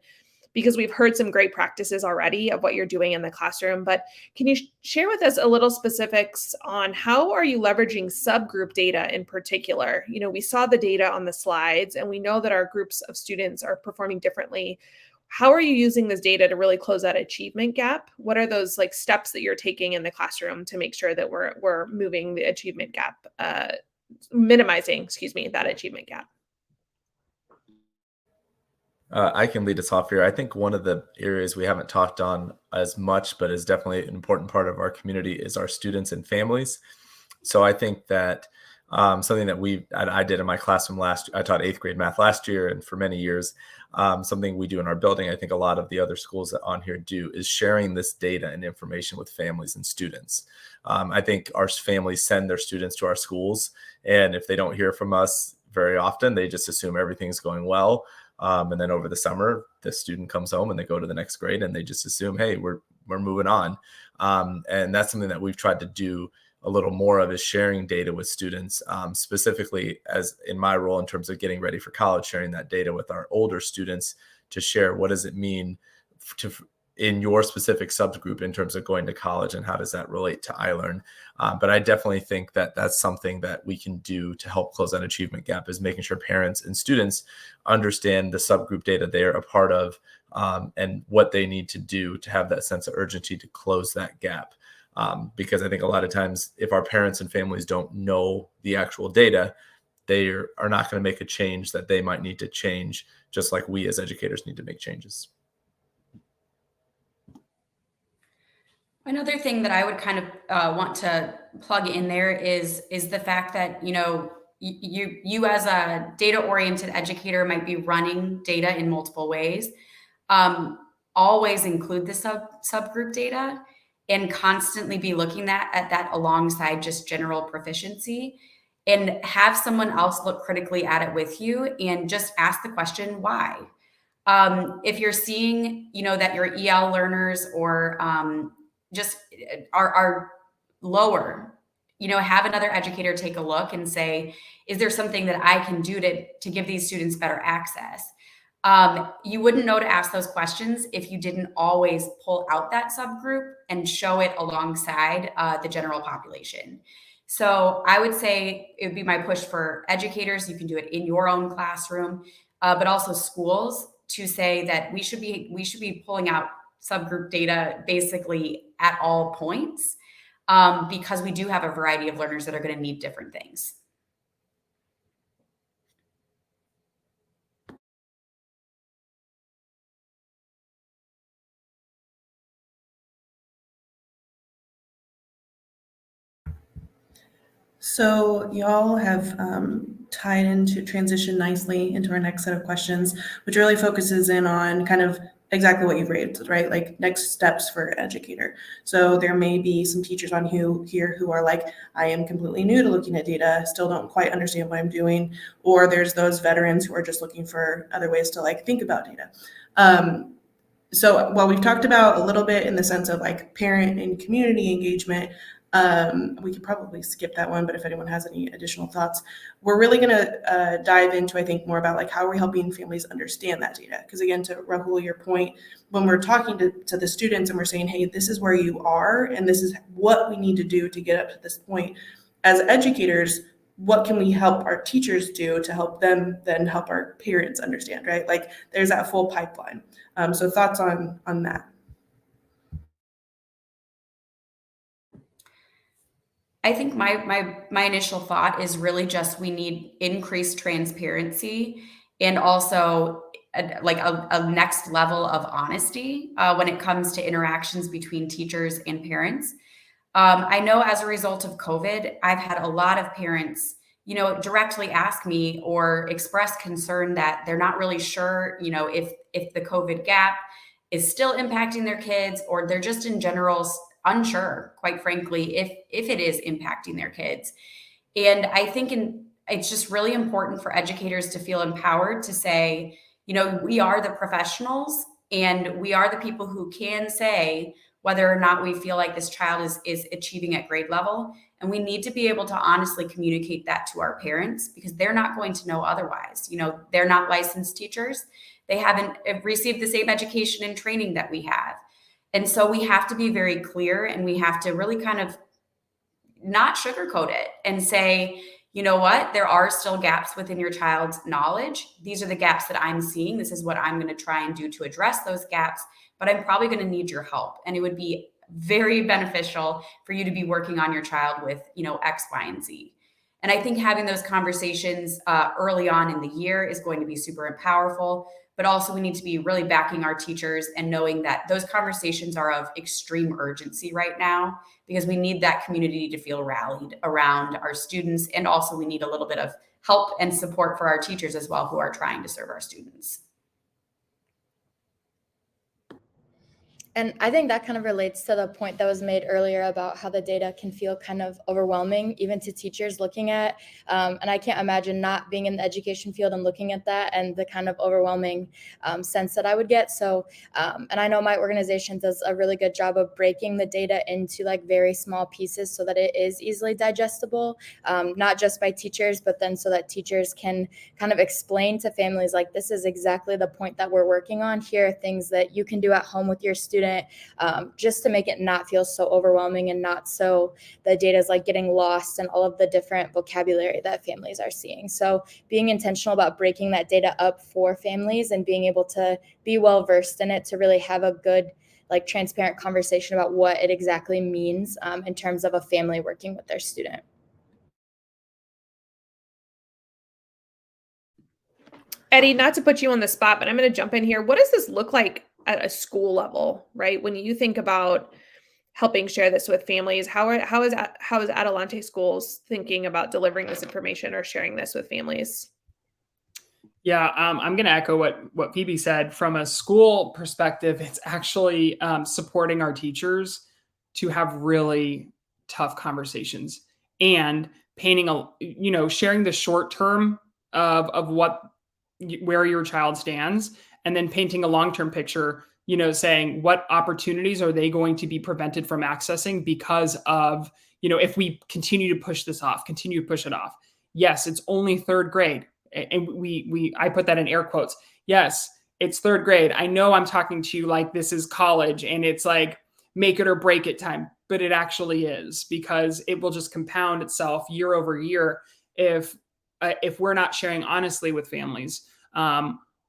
Speaker 1: because we've heard some great practices already of what you're doing in the classroom, but can you share with us a little specifics on how are you leveraging subgroup data in particular? We saw the data on the slides and we know that our groups of students are performing differently. How are you using this data to really close that achievement gap? What are those like steps that you're taking in the classroom to make sure that we're moving the achievement gap, minimizing, that achievement gap?
Speaker 5: I can lead us off here. I think one of the areas we haven't talked on as much, but is definitely an important part of our community, is our students and families. So I think that something that I did in my classroom I taught 8th grade math last year, and for many years, something we do in our building, I think a lot of the other schools that on here do, is sharing this data and information with families and students. I think our families send their students to our schools, and if they don't hear from us very often, they just assume everything's going well. And then over the summer, the student comes home and they go to the next grade and they just assume, hey, we're moving on. And that's something that we've tried to do a little more of, is sharing data with students, specifically as in my role in terms of getting ready for college, sharing that data with our older students to share what does it mean in your specific subgroup in terms of going to college, and how does that relate to ILearn. But I definitely think that that's something that we can do to help close that achievement gap, is making sure parents and students understand the subgroup data they're a part of, and what they need to do to have that sense of urgency to close that gap. Because I think a lot of times, if our parents and families don't know the actual data, they are not going to make a change that they might need to change, just like we as educators need to make changes.
Speaker 3: Another thing that I would kind of want to plug in there is the fact that you as a data-oriented educator might be running data in multiple ways. Always include the subgroup data, and constantly be looking at that alongside just general proficiency, and have someone else look critically at it with you and just ask the question, why? If you're seeing, that your EL learners or just are lower, have another educator take a look and say, is there something that I can do to give these students better access? You wouldn't know to ask those questions if you didn't always pull out that subgroup and show it alongside the general population. So I would say it would be my push for educators. You can do it in your own classroom, but also schools, to say that we should be pulling out subgroup data basically at all points. because we do have a variety of learners that are going to need different things.
Speaker 2: So y'all have tied into transition nicely into our next set of questions, which really focuses in on kind of exactly what you've raised, right? Like next steps for an educator. So there may be some teachers on here who are like, I am completely new to looking at data, still don't quite understand what I'm doing. Or there's those veterans who are just looking for other ways to like think about data. So while we've talked about a little bit in the sense of like parent and community engagement, we could probably skip that one, but if anyone has any additional thoughts, we're really going to dive into, I think, more about like how are we helping families understand that data? Because again, to Rahul, your point, when we're talking to the students and we're saying, hey, this is where you are, and this is what we need to do to get up to this point, as educators, what can we help our teachers do to help them then help our parents understand, right? Like there's that full pipeline. So thoughts on that?
Speaker 3: I think my initial thought is really just we need increased transparency and also a next level of honesty when it comes to interactions between teachers and parents. I know as a result of COVID, I've had a lot of parents, directly ask me or express concern that they're not really sure, if the COVID gap is still impacting their kids, or they're just in general unsure, quite frankly, if it is impacting their kids. And I think it's just really important for educators to feel empowered to say, we are the professionals and we are the people who can say whether or not we feel like this child is achieving at grade level. And we need to be able to honestly communicate that to our parents because they're not going to know otherwise. They're not licensed teachers. They haven't received the same education and training that we have. And so we have to be very clear and we have to really kind of not sugarcoat it and say, you know what, there are still gaps within your child's knowledge. These are the gaps that I'm seeing. This is what I'm going to try and do to address those gaps, but I'm probably going to need your help. And it would be very beneficial for you to be working on your child with, X, Y, and Z. And I think having those conversations early on in the year is going to be super powerful. But also we need to be really backing our teachers and knowing that those conversations are of extreme urgency right now because we need that community to feel rallied around our students. And also we need a little bit of help and support for our teachers as well who are trying to serve our students.
Speaker 6: And I think that kind of relates to the point that was made earlier about how the data can feel kind of overwhelming, even to teachers looking at. And I can't imagine not being in the education field and looking at that and the kind of overwhelming sense that I would get. So, and I know my organization does a really good job of breaking the data into like very small pieces so that it is easily digestible, not just by teachers, but then so that teachers can kind of explain to families like, this is exactly the point that we're working on. Here are things that you can do at home with your student. Just to make it not feel so overwhelming and not so the data is like getting lost in all of the different vocabulary that families are seeing. So being intentional about breaking that data up for families and being able to be well versed in it to really have a good like transparent conversation about what it exactly means in terms of a family working with their student.
Speaker 1: Eddie, not to put you on the spot, but I'm going to jump in here. What does this look like at a school level, right? When you think about helping share this with families, how is Adelante Schools thinking about delivering this information or sharing this with families?
Speaker 4: Yeah, I'm going to echo what Phoebe said. From a school perspective, it's actually supporting our teachers to have really tough conversations and painting sharing the short term of where your child stands, and then painting a long-term picture, saying what opportunities are they going to be prevented from accessing because of, if we continue to push this off, continue to push it off. Yes, it's only third grade. And I put that in air quotes. Yes, it's third grade. I know I'm talking to you like this is college and it's like make it or break it time, but it actually is, because it will just compound itself year over year if we're not sharing honestly with families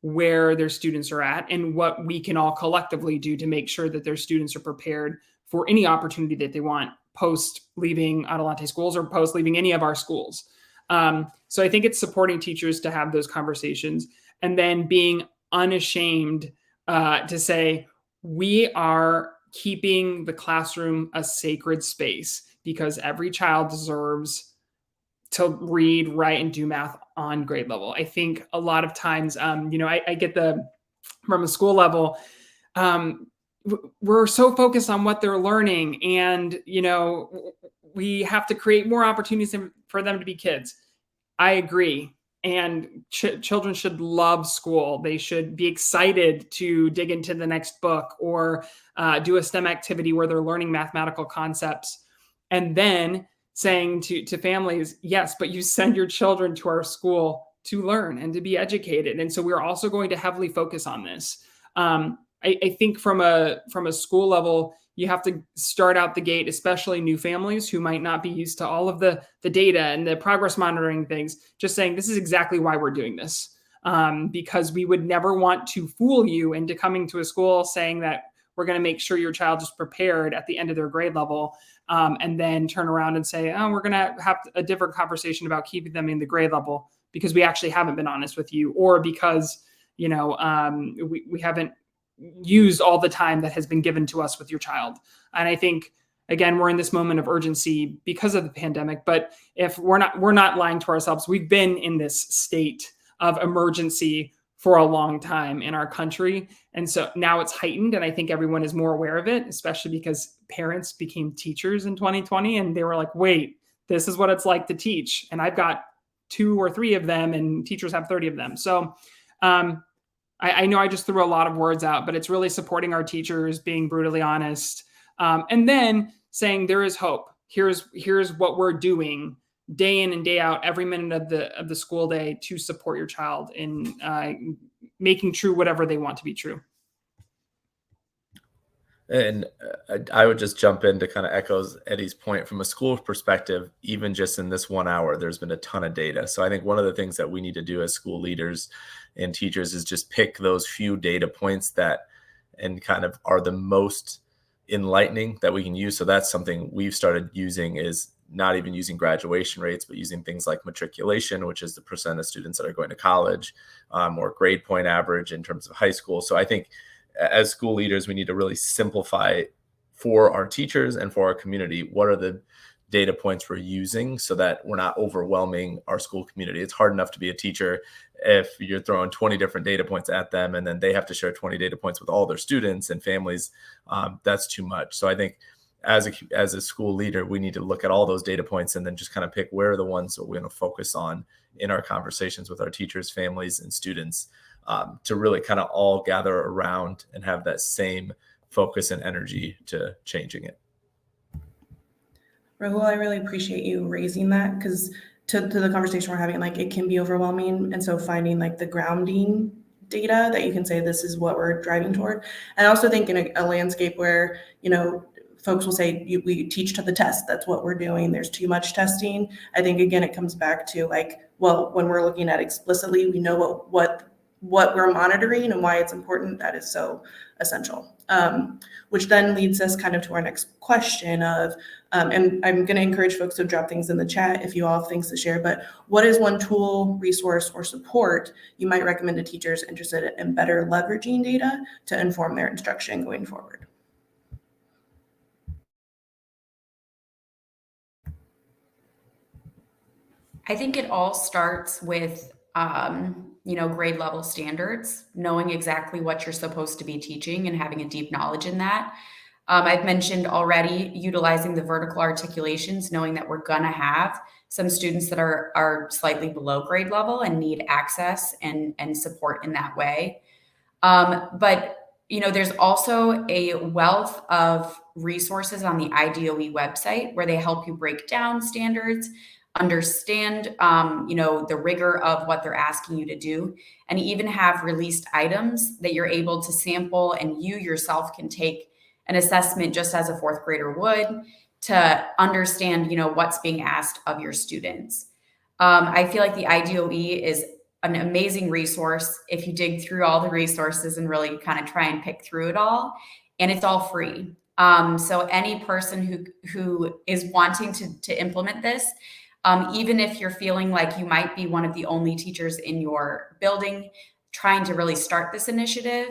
Speaker 4: where their students are at and what we can all collectively do to make sure that their students are prepared for any opportunity that they want post leaving Adelante schools or post leaving any of our schools. So I think it's supporting teachers to have those conversations and then being unashamed to say, we are keeping the classroom a sacred space because every child deserves to read, write, and do math on grade level. I think a lot of times, I get from a school level, we're so focused on what they're learning, and we have to create more opportunities for them to be kids. I agree. And children should love school. They should be excited to dig into the next book or do a STEM activity where they're learning mathematical concepts. And then saying to families, yes, but you send your children to our school to learn and to be educated. And so we're also going to heavily focus on this. I think from a school level, you have to start out the gate, especially new families who might not be used to all of the data and the progress monitoring things, just saying this is exactly why we're doing this. Because we would never want to fool you into coming to a school saying that we're going to make sure your child is prepared at the end of their grade level, and then turn around and say, oh, we're going to have a different conversation about keeping them in the grade level because we actually haven't been honest with you, or because we haven't used all the time that has been given to us with your child. And I think, again, we're in this moment of urgency because of the pandemic, but if we're not lying to ourselves, we've been in this state of emergency for a long time in our country. And so now it's heightened, and I think everyone is more aware of it, especially because parents became teachers in 2020 and they were like, wait, this is what it's like to teach. And I've got 2 or 3 of them and teachers have 30 of them. So I know I just threw a lot of words out, but it's really supporting our teachers, being brutally honest, and then saying there is hope. Here's what we're doing day in and day out, every minute of the school day to support your child in making true whatever they want to be true.
Speaker 5: And I would just jump in to kind of echo Eddie's point from a school perspective. Even just in this 1 hour, there's been a ton of data. So I think one of the things that we need to do as school leaders and teachers is just pick those few data points that and kind of are the most enlightening that we can use. So that's something we've started using, is not even using graduation rates, but using things like matriculation, which is the percent of students that are going to college, or grade point average in terms of high school. So I think as school leaders, we need to really simplify for our teachers and for our community, what are the data points we're using so that we're not overwhelming our school community. It's hard enough to be a teacher if you're throwing 20 different data points at them and then they have to share 20 data points with all their students and families. That's too much. So I think as a school leader, we need to look at all those data points and then just kind of pick where are the ones that we're going to focus on in our conversations with our teachers, families, and students, to really kind of all gather around and have that same focus and energy to changing it.
Speaker 2: Rahul, I really appreciate you raising that, because to the conversation we're having, like, it can be overwhelming. And so finding like the grounding data that you can say, this is what we're driving toward. And I also think in a landscape where, folks will say, we teach to the test. That's what we're doing. There's too much testing. I think, again, it comes back to like, well, when we're looking at explicitly, we know what we're monitoring and why it's important. That is so essential. Which then leads us kind of to our next question of, and I'm going to encourage folks to drop things in the chat if you all have things to share, but what is one tool, resource, or support you might recommend to teachers interested in better leveraging data to inform their instruction going forward?
Speaker 3: I think it all starts with, grade level standards, knowing exactly what you're supposed to be teaching and having a deep knowledge in that. I've mentioned already utilizing the vertical articulations, knowing that we're going to have some students that are slightly below grade level and need access and support in that way. But there's also a wealth of resources on the IDOE website where they help you break down standards, understand, the rigor of what they're asking you to do, and even have released items that you're able to sample, and you yourself can take an assessment just as a 4th grader would to understand, what's being asked of your students. I feel like the IDOE is an amazing resource if you dig through all the resources and really kind of try and pick through it all. And it's all free. So any person who is wanting to implement this, even if you're feeling like you might be one of the only teachers in your building trying to really start this initiative,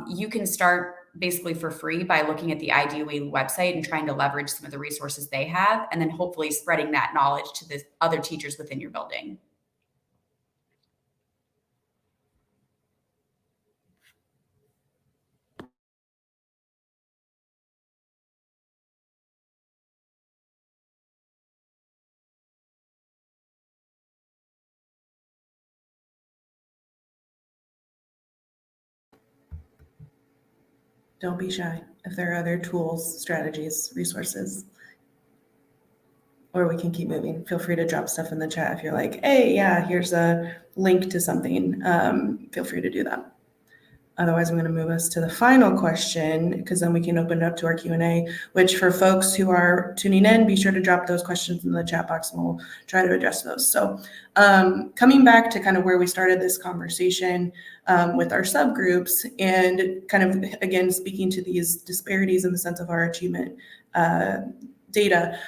Speaker 3: you can start basically for free by looking at the IDOE website and trying to leverage some of the resources they have, and then hopefully spreading that knowledge to the other teachers within your building.
Speaker 2: Don't be shy. If there are other tools, strategies, resources, or we can keep moving. Feel free to drop stuff in the chat if you're like, hey, yeah, here's a link to something. Feel free to do that. Otherwise, I'm going to move us to the final question, because then we can open it up to our Q&A, which for folks who are tuning in, be sure to drop those questions in the chat box and we'll try to address those. So coming back to kind of where we started this conversation with our subgroups, and kind of, again, speaking to these disparities in the sense of our achievement data,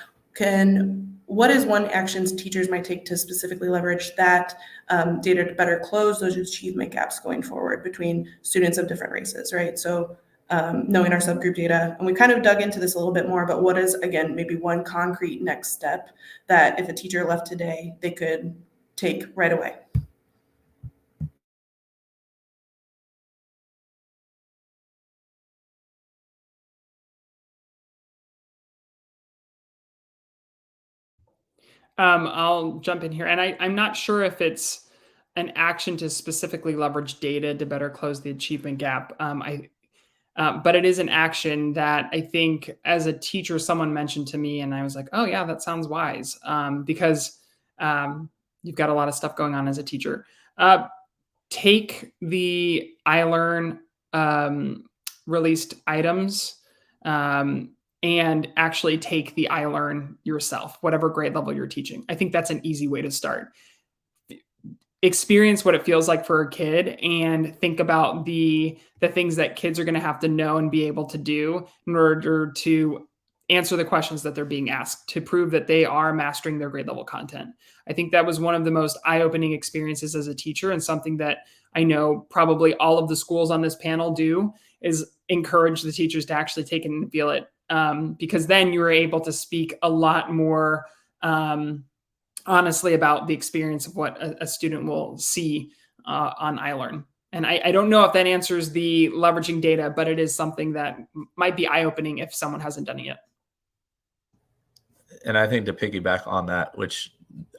Speaker 2: what is one actions teachers might take to specifically leverage that data to better close those achievement gaps going forward between students of different races, right? So knowing our subgroup data, and we kind of dug into this a little bit more, but what is, again, maybe one concrete next step that if a teacher left today, they could take right away?
Speaker 4: I'll jump in here, and I'm not sure if it's an action to specifically leverage data to better close the achievement gap. But it is an action that I think, as a teacher, someone mentioned to me, and I was like, "Oh yeah, that sounds wise," because you've got a lot of stuff going on as a teacher. Take the ILearn released items. And actually take the ILearn yourself, whatever grade level you're teaching. I think that's an easy way to start. Experience what it feels like for a kid and think about the things that kids are going to have to know and be able to do in order to answer the questions that they're being asked to prove that they are mastering their grade level content. I think that was one of the most eye-opening experiences as a teacher, and something that I know probably all of the schools on this panel do is encourage the teachers to actually take it and feel it. Because then you're able to speak a lot more honestly about the experience of what a student will see on ILearn. And I don't know if that answers the leveraging data, but it is something that might be eye-opening if someone hasn't done it yet.
Speaker 5: And I think to piggyback on that, which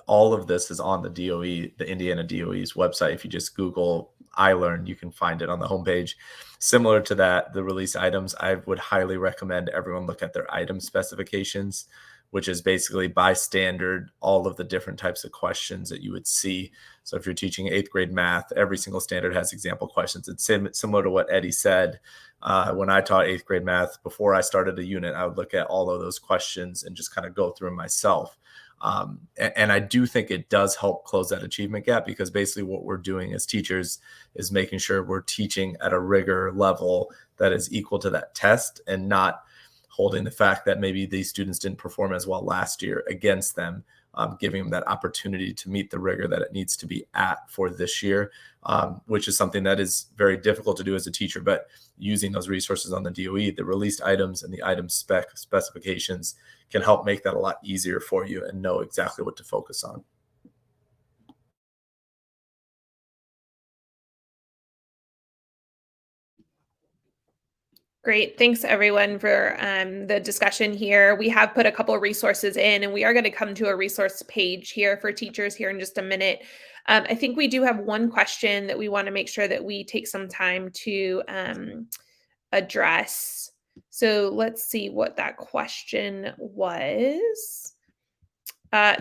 Speaker 5: all of this is on the DOE, the Indiana DOE's website. If you just Google ILearn, you can find it on the homepage. Similar to that, the release items, I would highly recommend everyone look at their item specifications, which is basically by standard, all of the different types of questions that you would see. So if you're teaching 8th grade math, every single standard has example questions. It's similar to what Eddie said. When I taught 8th grade math, before I started a unit, I would look at all of those questions and just kind of go through them myself. And I do think it does help close that achievement gap, because basically what we're doing as teachers is making sure we're teaching at a rigor level that is equal to that test, and not holding the fact that maybe these students didn't perform as well last year against them, giving them that opportunity to meet the rigor that it needs to be at for this year, which is something that is very difficult to do as a teacher. But using those resources on the DOE, the released items and the item specifications can help make that a lot easier for you and know exactly what to focus on.
Speaker 1: Great. Thanks, everyone, for the discussion here. We have put a couple of resources in, and we are going to come to a resource page here for teachers here in just a minute. I think we do have one question that we want to make sure that we take some time to address. So let's see what that question was.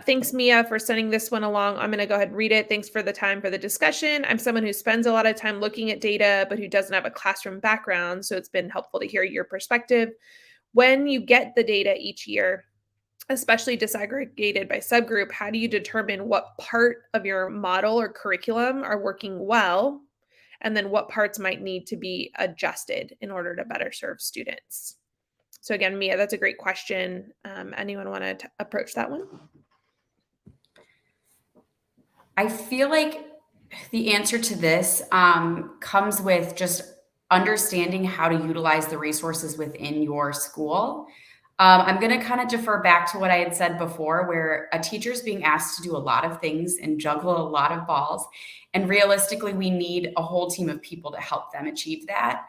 Speaker 1: Thanks, Mia, for sending this one along. I'm going to go ahead and read it. Thanks for the time for the discussion. I'm someone who spends a lot of time looking at data, but who doesn't have a classroom background. So it's been helpful to hear your perspective. When you get the data each year, especially disaggregated by subgroup, how do you determine what part of your model or curriculum are working well, and then what parts might need to be adjusted in order to better serve students? So again, Mia, that's a great question. Anyone want to approach that one?
Speaker 3: I feel like the answer to this comes with just understanding how to utilize the resources within your school. I'm going to kind of defer back to what I had said before, where a teacher is being asked to do a lot of things and juggle a lot of balls. And realistically, we need a whole team of people to help them achieve that.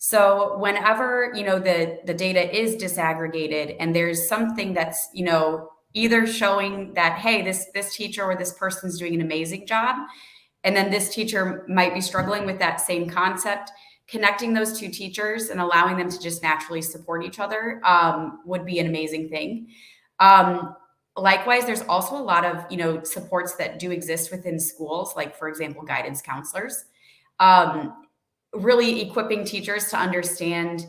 Speaker 3: So whenever, the data is disaggregated and there's something that's, either showing that, hey, this teacher or this person's doing an amazing job, and then this teacher might be struggling with that same concept, connecting those two teachers and allowing them to just naturally support each other would be an amazing thing. Likewise, there's also a lot of, supports that do exist within schools, like, for example, guidance counselors. Really equipping teachers to understand,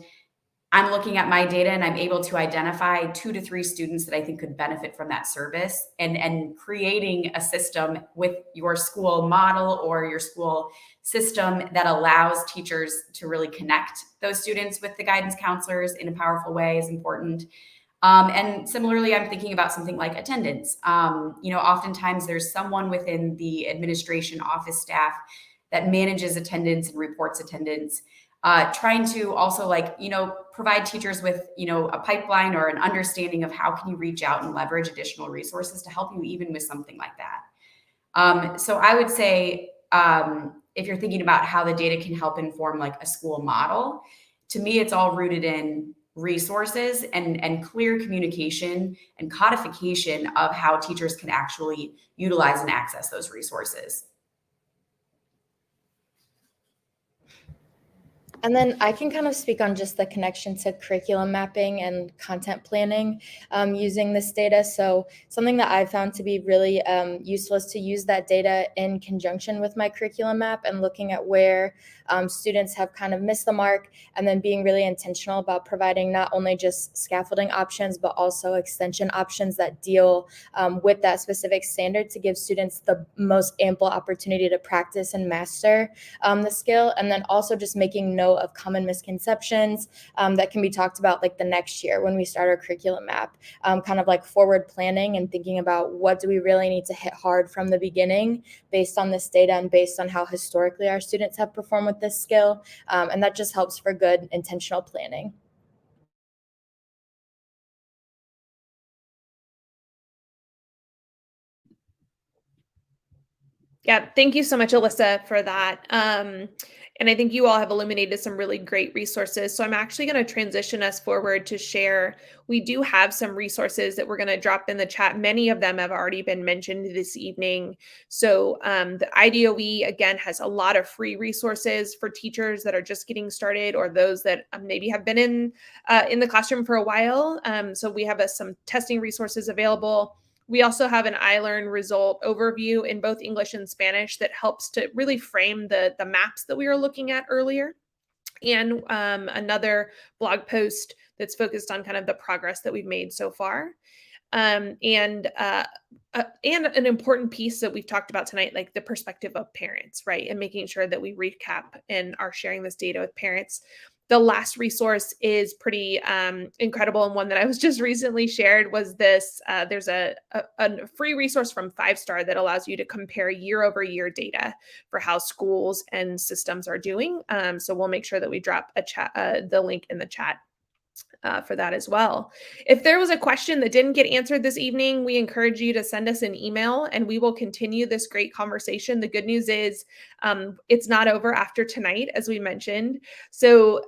Speaker 3: I'm looking at my data and I'm able to identify 2 to 3 students that I think could benefit from that service, and creating a system with your school model or your school system that allows teachers to really connect those students with the guidance counselors in a powerful way is important. And similarly, I'm thinking about something like attendance. Oftentimes there's someone within the administration office staff that manages attendance and reports attendance. Trying to also provide teachers with, a pipeline or an understanding of how can you reach out and leverage additional resources to help you even with something like that. So I would say, if you're thinking about how the data can help inform like a school model, to me, it's all rooted in resources and clear communication and codification of how teachers can actually utilize and access those resources.
Speaker 6: And then I can kind of speak on just the connection to curriculum mapping and content planning using this data. So something that I found to be really useful is to use that data in conjunction with my curriculum map and looking at where students have kind of missed the mark, and then being really intentional about providing not only just scaffolding options, but also extension options that deal with that specific standard to give students the most ample opportunity to practice and master the skill. And then also just making note of common misconceptions that can be talked about like the next year when we start our curriculum map, kind of like forward planning and thinking about what do we really need to hit hard from the beginning based on this data and based on how historically our students have performed with this skill. And that just helps for good intentional planning.
Speaker 1: Yeah, thank you so much, Alyssa, for that. And I think you all have illuminated some really great resources. So I'm actually going to transition us forward to share. We do have some resources that we're going to drop in the chat. Many of them have already been mentioned this evening. So the IDOE, again, has a lot of free resources for teachers that are just getting started or those that maybe have been in the classroom for a while. So we have some testing resources available. We also have an ILearn result overview in both English and Spanish that helps to really frame the maps that we were looking at earlier. And another blog post that's focused on kind of the progress that we've made so far. And an important piece that we've talked about tonight, like the perspective of parents, right? And making sure that we recap and are sharing this data with parents. The last resource is pretty incredible, and one that I was just recently shared was this. There's a free resource from 5-Star that allows you to compare year-over-year data for how schools and systems are doing. So we'll make sure that we drop the link in the chat for that as well. If there was a question that didn't get answered this evening, we encourage you to send us an email and we will continue this great conversation. The good news is it's not over after tonight, as we mentioned. So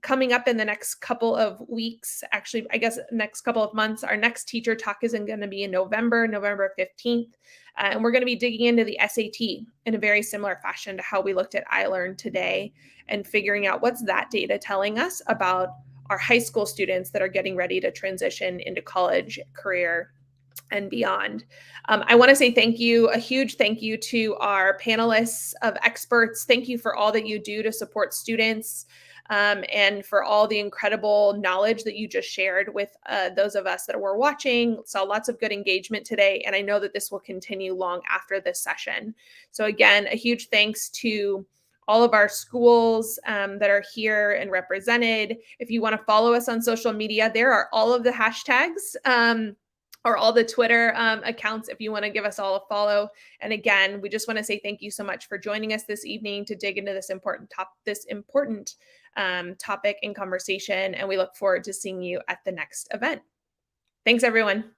Speaker 1: coming up in the next couple of weeks, actually, I guess next couple of months, our next teacher talk isn't going to be in November 15th. And we're going to be digging into the SAT in a very similar fashion to how we looked at ILearn today and figuring out what's that data telling us about our high school students that are getting ready to transition into college, career, and beyond. I want to say thank you, a huge thank you to our panelists of experts. Thank you for all that you do to support students and for all the incredible knowledge that you just shared with those of us that were watching. Saw lots of good engagement today, and I know that this will continue long after this session. So again, a huge thanks to all of our schools that are here and represented. If you want to follow us on social media, there are all of the hashtags or all the Twitter accounts if you want to give us all a follow. And again, we just want to say thank you so much for joining us this evening to dig into this important topic and conversation. And we look forward to seeing you at the next event. Thanks, everyone.